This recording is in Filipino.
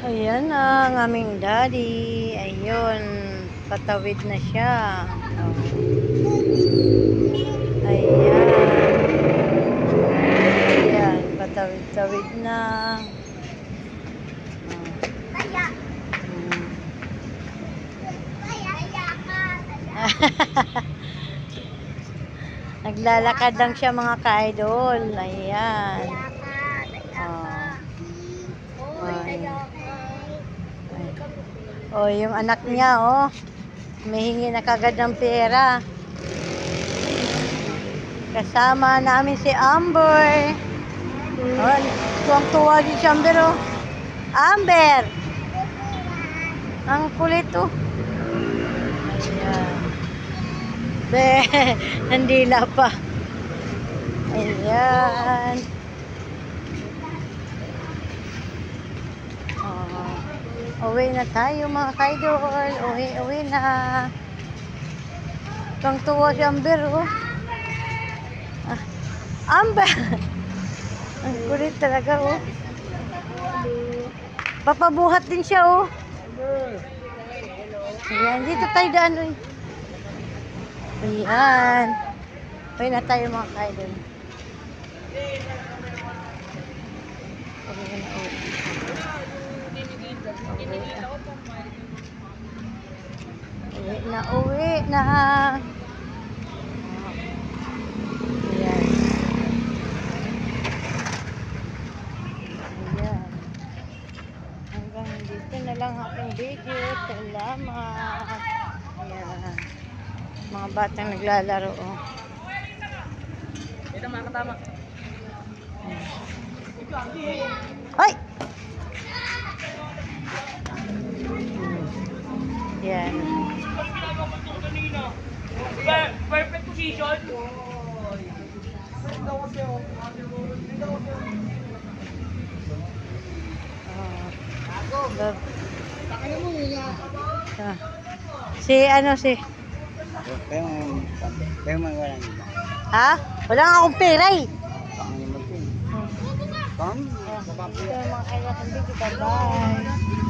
Ayan ang aming daddy. Ayun, patawid na siya. Ayan. Ayan, patawid-tawid na. Naglalakad lang siya mga ka-idol. Ayan. Oh, yung anak niya, oh. Humihingi na kagad ng pera. Kasama namin si Amber. Oh, tuwang-tuwa din si Amber, oh. Amber! Ang kulit, oh. Ayan. Nandila pa. Ayan. Uwi na tayo mga kaidol. Uwi na. Tuwang-tuwa si Amber, oh. Amber! Ang kulit talaga, oh. Papabuhat din siya, oh. Ayan, dito tayo daan, oh. Ayan. Uwi na tayo mga kaidol. Uwi na. Ayan. Ayan. Hanggang dito na lang aking video. Salamat. Ayan. Mga batang naglalaro, oh. Ito makatama. Ay! Yan. Perfect position. Si Pero may walang iba. ha? Wala nga akong pera eh. Pangin mo din. Pangin. Ito mga kailangan dito. Bye-bye.